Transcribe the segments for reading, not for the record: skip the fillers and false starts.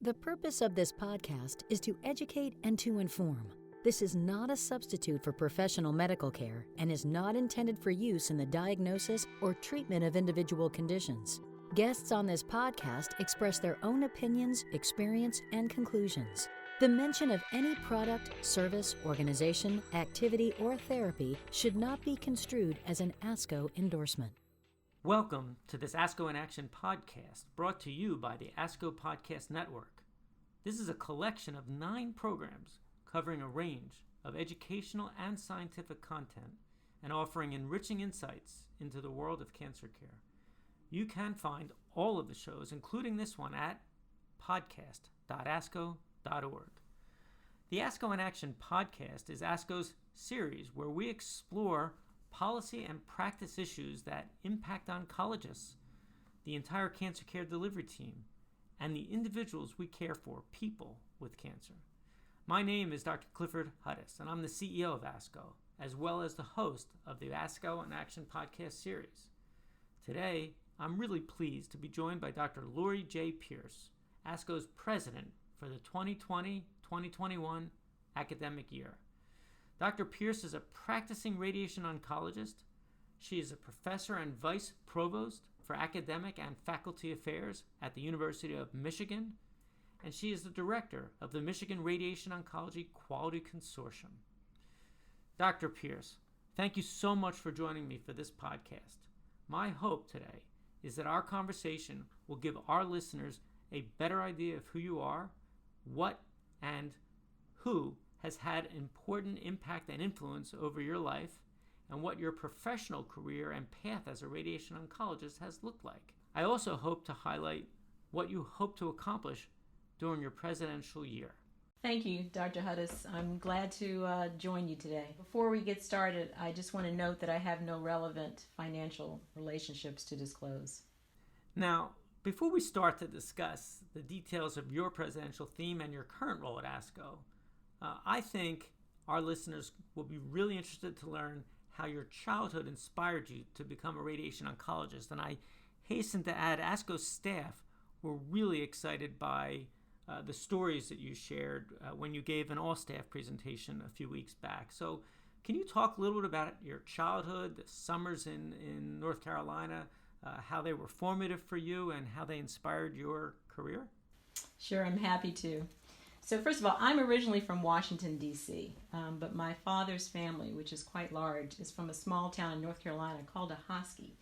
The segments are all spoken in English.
The purpose of this podcast is to educate and to inform. This is not a substitute for professional medical care and is not intended for use in the diagnosis or treatment of individual conditions. Guests on this podcast express their own opinions, experience, and conclusions. The mention of any product, service, organization, activity, or therapy should not be construed as an ASCO endorsement. Welcome to this ASCO in Action podcast brought to you by the ASCO Podcast Network. This is a collection of 9 programs covering a range of educational and scientific content and offering enriching insights into the world of cancer care. You can find all of the shows, including this one, at podcast.asco.org. The ASCO in Action podcast is ASCO's series where we explore policy and practice issues that impact oncologists, the entire cancer care delivery team, and the individuals we care for, people with cancer. My name is Dr. Clifford Hudis, and I'm the CEO of ASCO, as well as the host of the ASCO in Action podcast series. Today, I'm really pleased to be joined by Dr. Lori J. Pierce, ASCO's president for the 2020-2021 academic year. Dr. Pierce is a practicing radiation oncologist. She is a professor and vice provost for academic and faculty affairs at the University of Michigan, and she is the director of the Michigan Radiation Oncology Quality Consortium. Dr. Pierce, thank you so much for joining me for this podcast. My hope today is that our conversation will give our listeners a better idea of who you are, what and who has had important impact and influence over your life, and what your professional career and path as a radiation oncologist has looked like. I also hope to highlight what you hope to accomplish during your presidential year. Thank you, Dr. Hudis. I'm glad to join you today. Before we get started, I just want to note that I have no relevant financial relationships to disclose. Now, before we start to discuss the details of your presidential theme and your current role at ASCO, I think our listeners will be really interested to learn how your childhood inspired you to become a radiation oncologist. And I hasten to add, ASCO staff were really excited by the stories that you shared when you gave an all-staff presentation a few weeks back. So can you talk a little bit about your childhood, the summers in North Carolina, how they were formative for you and how they inspired your career? Sure, I'm happy to. So first of all, I'm originally from Washington, D.C., but my father's family, which is quite large, is from a small town in North Carolina called Ahoskie.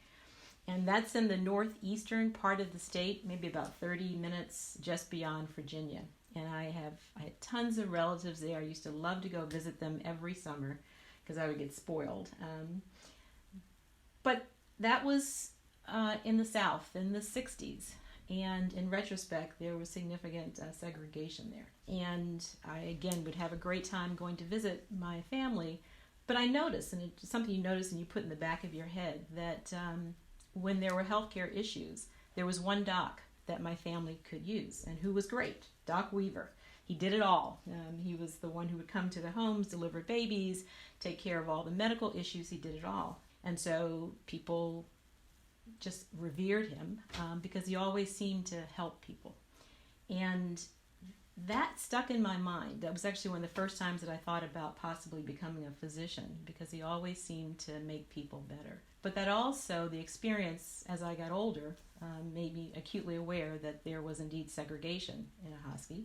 And that's in the northeastern part of the state, maybe about 30 minutes just beyond Virginia. And I had tons of relatives there. I used to love to go visit them every summer because I would get spoiled. But that was in the South in the 60s. And in retrospect, there was significant segregation there. And I, again, would have a great time going to visit my family. But I noticed, and it's something you notice and you put in the back of your head, that when there were healthcare issues, there was one doc that my family could use, and who was great, Doc Weaver. He did it all. He was the one who would come to the homes, deliver babies, take care of all the medical issues. He did it all. And so people just revered him because he always seemed to help people. And that stuck in my mind. That was actually one of the first times that I thought about possibly becoming a physician, because he always seemed to make people better. But that also, the experience as I got older, made me acutely aware that there was indeed segregation in Ahoskie,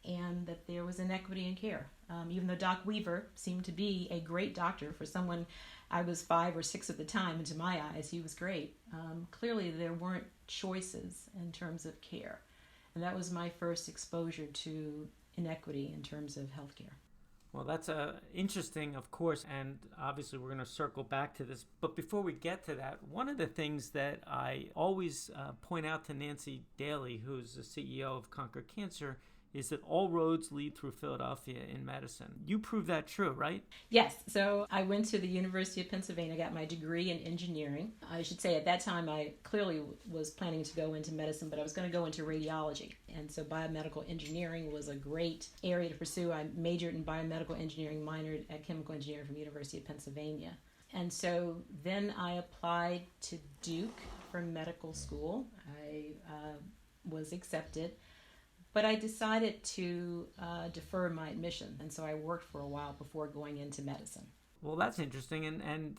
and that there was inequity in care. Even though Doc Weaver seemed to be a great doctor for someone, I was 5 or 6 at the time, and to my eyes, he was great. Clearly, there weren't choices in terms of care. And that was my first exposure to inequity in terms of healthcare. Well, that's interesting, of course, and obviously we're going to circle back to this. But before we get to that, one of the things that I always point out to Nancy Daly, who's the CEO of Conquer Cancer, is that all roads lead through Philadelphia in medicine. You prove that true, right? Yes. So I went to the University of Pennsylvania, got my degree in engineering. I should say at that time I clearly was planning to go into medicine, but I was going to go into radiology. And so biomedical engineering was a great area to pursue. I majored in biomedical engineering, minored at chemical engineering from the University of Pennsylvania. And so then I applied to Duke for medical school. I was accepted. But I decided to defer my admission, and so I worked for a while before going into medicine. Well, that's interesting. And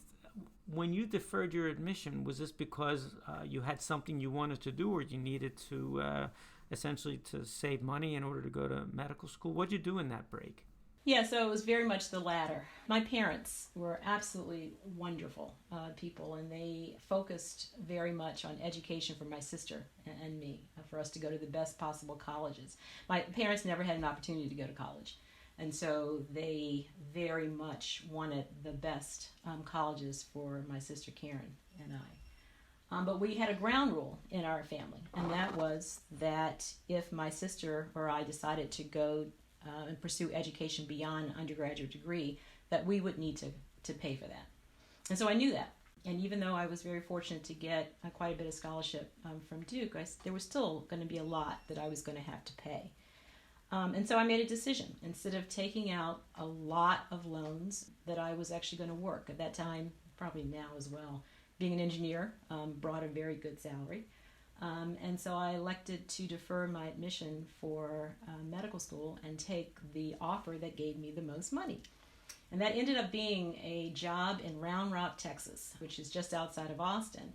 when you deferred your admission, was this because you had something you wanted to do, or you needed to essentially to save money in order to go to medical school? What'd you do in that break? Yeah, so it was very much the latter. My parents were absolutely wonderful people, and they focused very much on education for my sister and me, for us to go to the best possible colleges. My parents never had an opportunity to go to college, and so they very much wanted the best colleges for my sister Karen and I. But we had a ground rule in our family, and that was that if my sister or I decided to go and pursue education beyond undergraduate degree, that we would need to pay for that. And so I knew that. And even though I was very fortunate to get quite a bit of scholarship from Duke, there was still going to be a lot that I was going to have to pay. And so I made a decision. Instead of taking out a lot of loans, that I was actually going to work. At that time, probably now as well, being an engineer brought a very good salary. And so I elected to defer my admission for medical school and take the offer that gave me the most money. And that ended up being a job in Round Rock, Texas, which is just outside of Austin.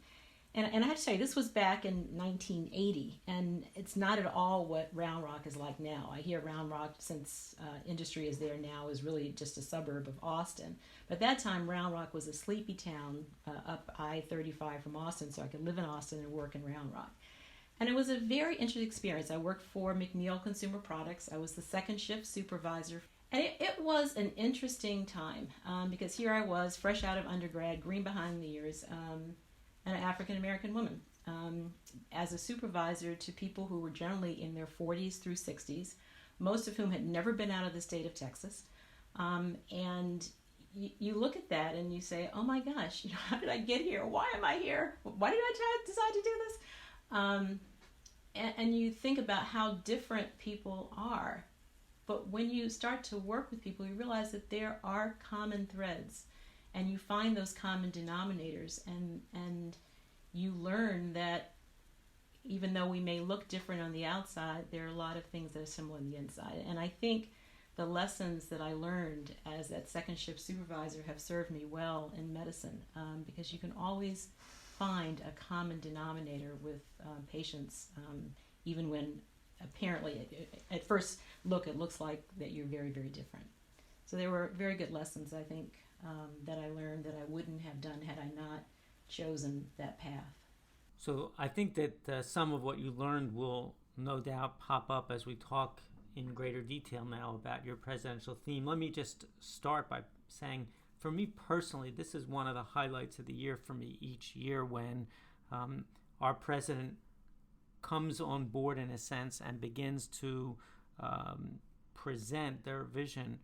And I have to say, this was back in 1980, and it's not at all what Round Rock is like now. I hear Round Rock, since industry is there now, is really just a suburb of Austin. But at that time, Round Rock was a sleepy town up I-35 from Austin, so I could live in Austin and work in Round Rock. And it was a very interesting experience. I worked for McNeil Consumer Products. I was the second shift supervisor. And it was an interesting time because here I was, fresh out of undergrad, green behind the ears, an African-American woman, as a supervisor to people who were generally in their 40s through 60s, most of whom had never been out of the state of Texas. And you look at that and you say, oh my gosh, how did I get here? Why am I here? Why did I decide to do this? And you think about how different people are. But when you start to work with people, you realize that there are common threads. And you find those common denominators, and you learn that even though we may look different on the outside, there are a lot of things that are similar on the inside. And I think the lessons that I learned as that second shift supervisor have served me well in medicine, because you can always find a common denominator with patients, even when apparently at first look it looks like that you're very, very different. So there were very good lessons, I think, that I learned that I wouldn't have done had I not chosen that path. So I think that some of what you learned will no doubt pop up as we talk in greater detail now about your presidential theme. Let me just start by saying, for me personally, this is one of the highlights of the year for me each year when our president comes on board in a sense and begins to present their vision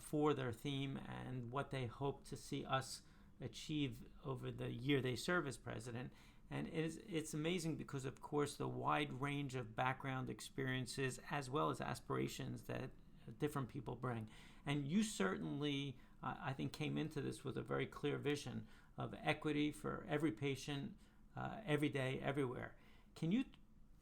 for their theme and what they hope to see us achieve over the year they serve as president. And it's amazing because, of course, the wide range of background experiences as well as aspirations that different people bring. And you certainly, I think, came into this with a very clear vision of equity for every patient, every day, everywhere. Can you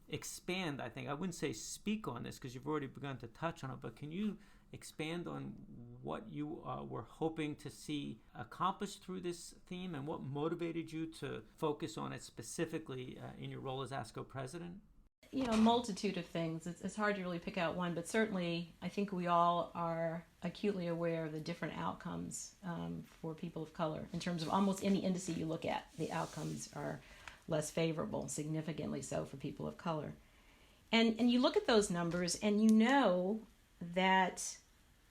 expand, I think, I wouldn't say speak on this because you've already begun to touch on it, but can you expand on what you were hoping to see accomplished through this theme and what motivated you to focus on it specifically in your role as ASCO president? You know, a multitude of things. It's hard to really pick out one, but certainly I think we all are acutely aware of the different outcomes for people of color. In terms of almost any indice you look at, the outcomes are less favorable, significantly so for people of color. And you look at those numbers and you know that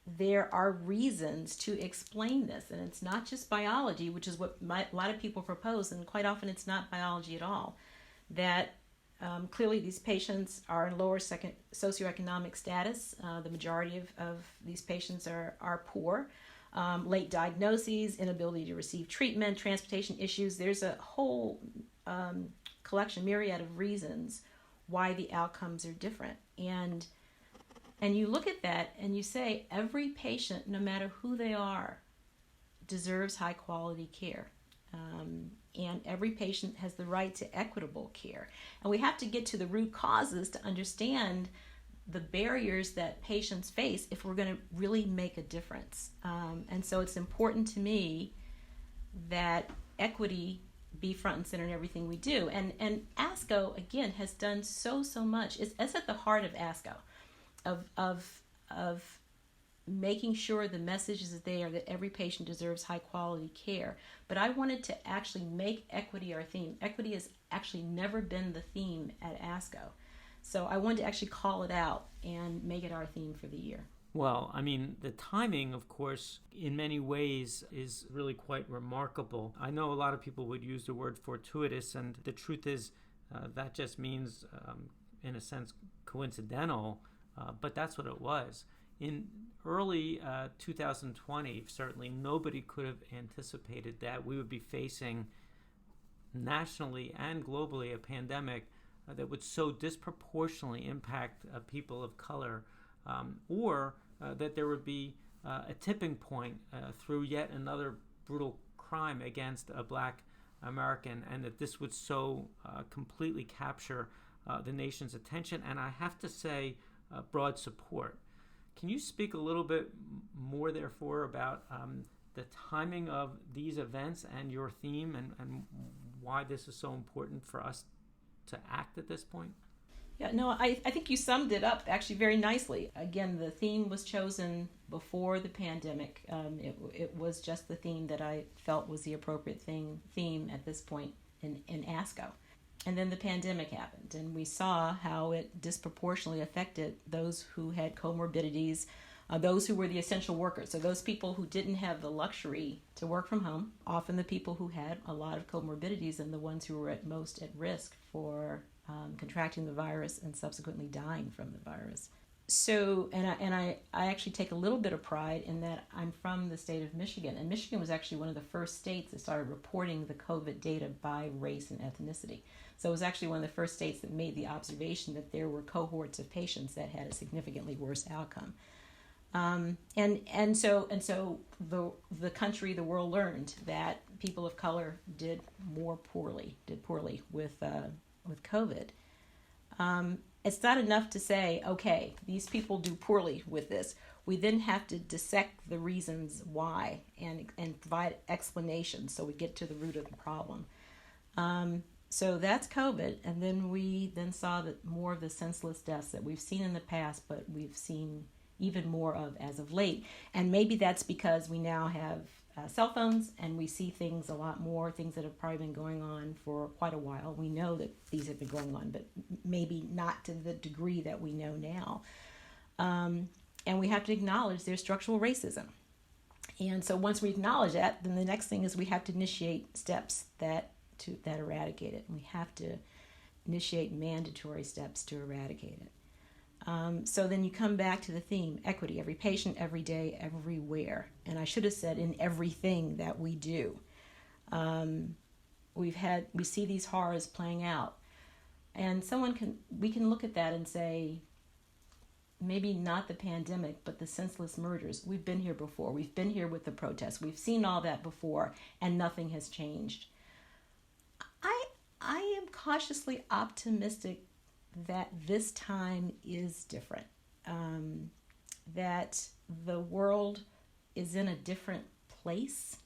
there are reasons to explain this. And it's not just biology, which is what a lot of people propose, and quite often it's not biology at all. That clearly these patients are in lower socioeconomic status. The majority of these patients are poor. Late diagnoses, inability to receive treatment, transportation issues. There's a whole myriad of reasons why the outcomes are different. And you look at that and you say every patient, no matter who they are, deserves high quality care. And every patient has the right to equitable care. And we have to get to the root causes to understand the barriers that patients face if we're going to really make a difference. And so it's important to me that equity be front and center in everything we do. And ASCO, again, has done so much. It's at the heart of ASCO, of making sure the message is there that every patient deserves high quality care. But I wanted to actually make equity our theme. Equity has actually never been the theme at ASCO. So I wanted to actually call it out and make it our theme for the year. Well, I mean, the timing, of course, in many ways is really quite remarkable. I know a lot of people would use the word fortuitous, and the truth is that just means, in a sense, coincidental, but that's what it was. In early 2020, certainly nobody could have anticipated that we would be facing nationally and globally a pandemic that would so disproportionately impact people of color, or that there would be a tipping point through yet another brutal crime against a Black American, and that this would so completely capture the nation's attention, and I have to say broad support. Can you speak a little bit more, therefore, about the timing of these events and your theme, and why this is so important for us to act at this point? Yeah, no, I think you summed it up actually very nicely. Again, the theme was chosen before the pandemic. It was just the theme that I felt was the appropriate theme at this point in ASCO. And then the pandemic happened, and we saw how it disproportionately affected those who had comorbidities, those who were the essential workers. So those people who didn't have the luxury to work from home, often the people who had a lot of comorbidities and the ones who were at most at risk for contracting the virus and subsequently dying from the virus. So, and I actually take a little bit of pride in that I'm from the state of Michigan, and Michigan was actually one of the first states that started reporting the COVID data by race and ethnicity. So it was actually one of the first states that made the observation that there were cohorts of patients that had a significantly worse outcome. And so the country, the world learned that people of color did poorly with COVID. It's not enough to say, okay, these people do poorly with this. We then have to dissect the reasons why and provide explanations so we get to the root of the problem. So that's COVID, and then we saw that more of the senseless deaths that we've seen in the past, but we've seen even more of as of late. And maybe that's because we now have cell phones and we see things a lot more, things that have probably been going on for quite a while. We know that these have been going on, but maybe not to the degree that we know now. And we have to acknowledge there's structural racism. And so once we acknowledge that, then the next thing is we have to initiate steps that eradicate it. And we have to initiate mandatory steps to eradicate it. So then you come back to the theme, equity, every patient, every day, everywhere. And I should have said in everything that we do. We see these horrors playing out. And we can look at that and say, maybe not the pandemic, but the senseless murders. We've been here before. We've been here with the protests. We've seen all that before, and nothing has changed. I am cautiously optimistic that this time is different, that the world is in a different place,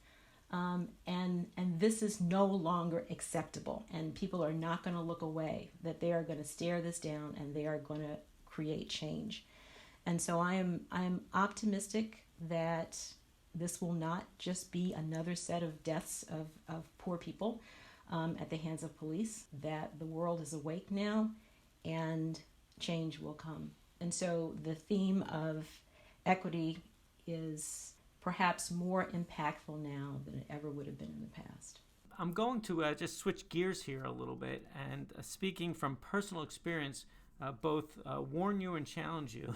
and this is no longer acceptable, and people are not going to look away, that they are going to stare this down and they are going to create change. And so I am optimistic that this will not just be another set of deaths of poor people at the hands of police, that the world is awake now and change will come. And so the theme of equity is perhaps more impactful now than it ever would have been in the past. I'm going to just switch gears here a little bit, and speaking from personal experience, both warn you and challenge you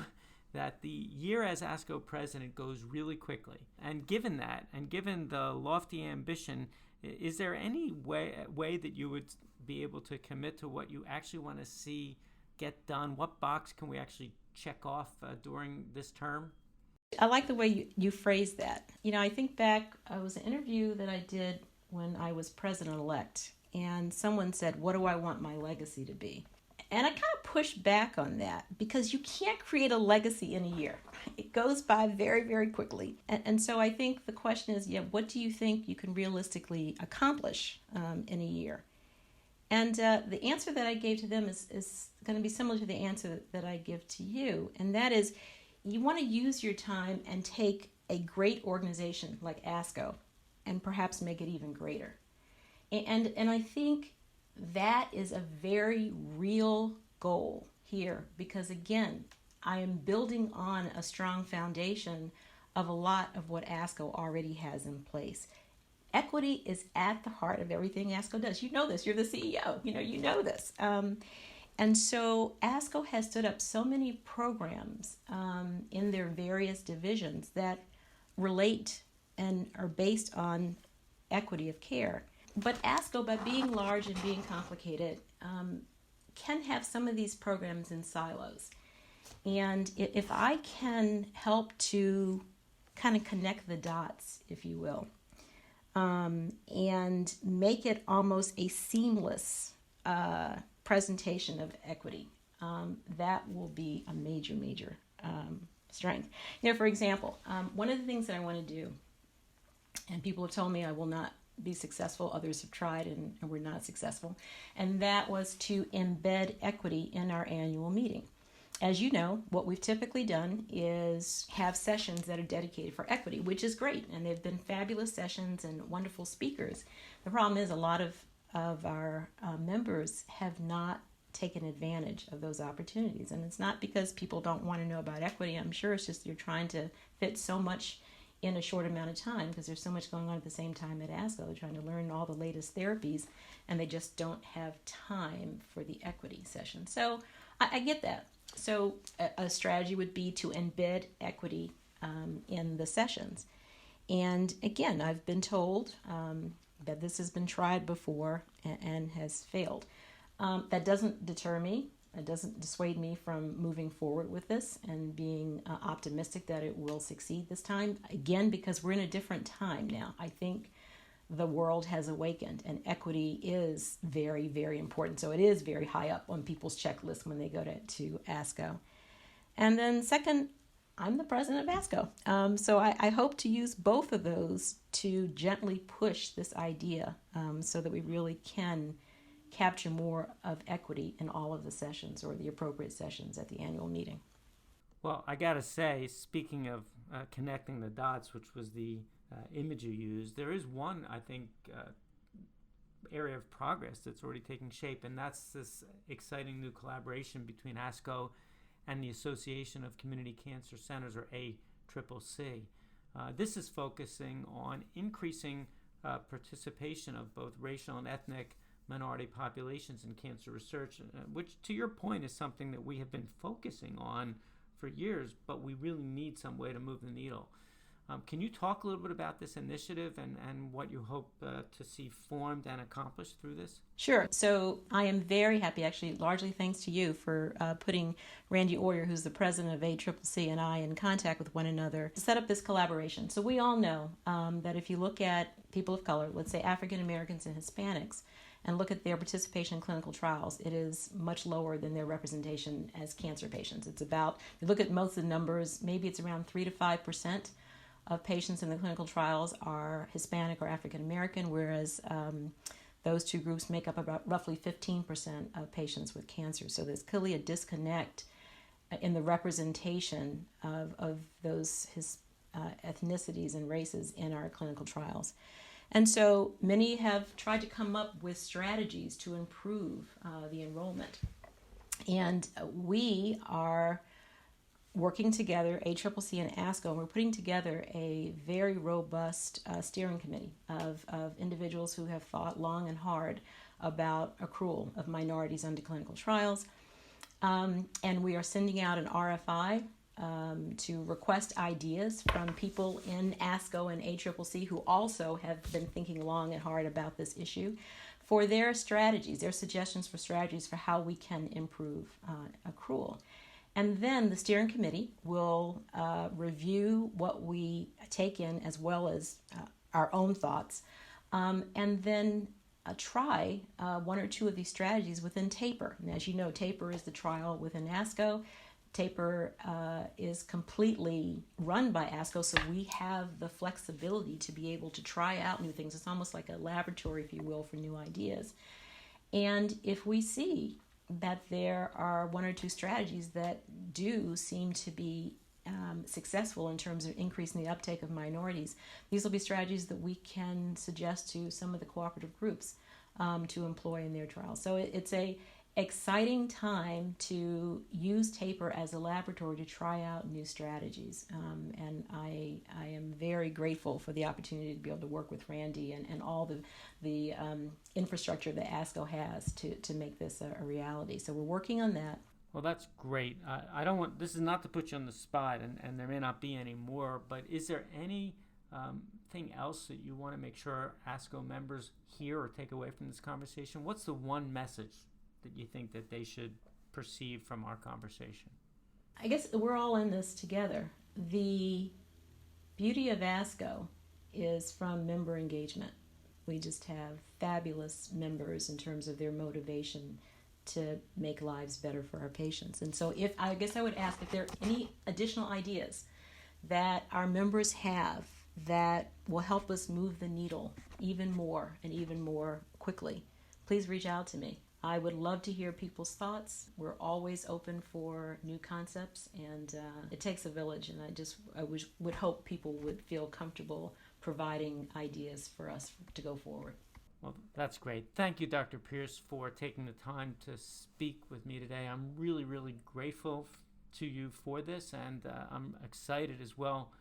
that the year as ASCO president goes really quickly. And given that, and given the lofty ambition, is there any way that you would be able to commit to what you actually want to see get done? What box can we actually check off during this term? I like the way you phrased that. I think back, it was an interview that I did when I was president-elect, and someone said, what do I want my legacy to be? And I kind of push back on that because you can't create a legacy in a year. It goes by very, very quickly. And so I think the question is, what do you think you can realistically accomplish in a year? And the answer that I gave to them is going to be similar to the answer that I give to you. And that is, you want to use your time and take a great organization like ASCO and perhaps make it even greater. And I think that is a very real goal here because, again, I am building on a strong foundation of a lot of what ASCO already has in place. Equity is at the heart of everything ASCO does. You know this. You're the CEO. You know this. And so ASCO has stood up so many programs in their various divisions that relate and are based on equity of care. But ASCO, by being large and being complicated, can have some of these programs in silos. And if I can help to kind of connect the dots, if you will, and make it almost a seamless presentation of equity, that will be a major, major strength. For example, one of the things that I want to do, and people have told me I will not be successful, others have tried and were not successful, and that was to embed equity in our annual meeting. As you know, what we've typically done is have sessions that are dedicated for equity, which is great, and they've been fabulous sessions and wonderful speakers. The problem is a lot of our members have not taken advantage of those opportunities, and it's not because people don't want to know about equity. I'm sure it's just you're trying to fit so much in a short amount of time because there's so much going on at the same time at ASCO. They're trying to learn all the latest therapies, and they just don't have time for the equity session. So I get that. So a strategy would be to embed equity in the sessions. And again, I've been told that this has been tried before and has failed. That doesn't deter me. It doesn't dissuade me from moving forward with this and being optimistic that it will succeed this time. Again, because we're in a different time now. I think the world has awakened and equity is very, very important. So it is very high up on people's checklist when they go to ASCO. And then second, I'm the president of ASCO. So I hope to use both of those to gently push this idea so that we really can capture more of equity in all of the sessions or the appropriate sessions at the annual meeting. Well, I got to say, speaking of connecting the dots, which was the image you used, there is one, I think, area of progress that's already taking shape, and that's this exciting new collaboration between ASCO and the Association of Community Cancer Centers, or ACCC. This is focusing on increasing participation of both racial and ethnic minority populations in cancer research, which, to your point, is something that we have been focusing on for years, but we really need some way to move the needle. Can you talk a little bit about this initiative and what you hope to see formed and accomplished through this? Sure. So I am very happy, actually, largely thanks to you for putting Randy Oyer, who's the president of ACCC, and I in contact with one another to set up this collaboration. So we all know that if you look at people of color, let's say African Americans and Hispanics, and look at their participation in clinical trials, it is much lower than their representation as cancer patients. It's about, if you look at most of the numbers, maybe it's around 3 to 5% of patients in the clinical trials are Hispanic or African American, whereas those two groups make up about roughly 15% of patients with cancer. So there's clearly a disconnect in the representation of those ethnicities and races in our clinical trials. And so many have tried to come up with strategies to improve the enrollment. And we are working together, ACCC and ASCO, and we're putting together a very robust steering committee of individuals who have thought long and hard about accrual of minorities under clinical trials. And we are sending out an RFI to request ideas from people in ASCO and ACCC who also have been thinking long and hard about this issue for their strategies, their suggestions for strategies for how we can improve accrual. And then the steering committee will review what we take in as well as our own thoughts, and then try one or two of these strategies within TAPER. And as you know, TAPER is the trial within ASCO. TAPER is completely run by ASCO, so we have the flexibility to be able to try out new things. It's almost like a laboratory, if you will, for new ideas. And if we see that there are one or two strategies that do seem to be successful in terms of increasing the uptake of minorities, these will be strategies that we can suggest to some of the cooperative groups to employ in their trials. So it's a exciting time to use TAPER as a laboratory to try out new strategies. And I am very grateful for the opportunity to be able to work with Randy and all the infrastructure that ASCO has to make this a reality. So we're working on that. Well, that's great. I don't want, this is not to put you on the spot, and there may not be any more, but is there any thing else that you want to make sure ASCO members hear or take away from this conversation? What's the one message that you think that they should perceive from our conversation? I guess we're all in this together. The beauty of ASCO is from member engagement. We just have fabulous members in terms of their motivation to make lives better for our patients. And so I guess I would ask if there are any additional ideas that our members have that will help us move the needle even more and even more quickly, please reach out to me. I would love to hear people's thoughts. We're always open for new concepts, and it takes a village, and I would hope people would feel comfortable providing ideas for us to go forward. Well, that's great. Thank you, Dr. Pierce, for taking the time to speak with me today. I'm really, really grateful to you for this, and I'm excited as well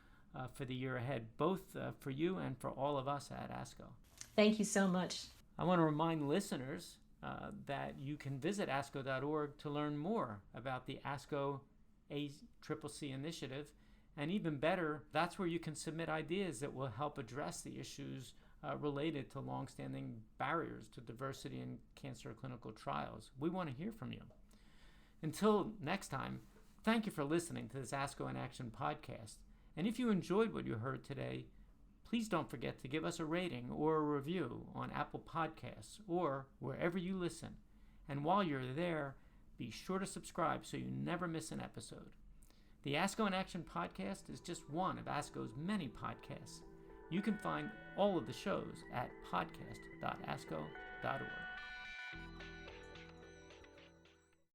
for the year ahead, both for you and for all of us at ASCO. Thank you so much. I want to remind listeners that you can visit ASCO.org to learn more about the ASCO ACCC initiative, and even better, that's where you can submit ideas that will help address the issues related to longstanding barriers to diversity in cancer clinical trials. We want to hear from you. Until next time, thank you for listening to this ASCO in Action podcast. And if you enjoyed what you heard today, please don't forget to give us a rating or a review on Apple Podcasts or wherever you listen. And while you're there, be sure to subscribe so you never miss an episode. The ASCO in Action podcast is just one of ASCO's many podcasts. You can find all of the shows at podcast.asco.org.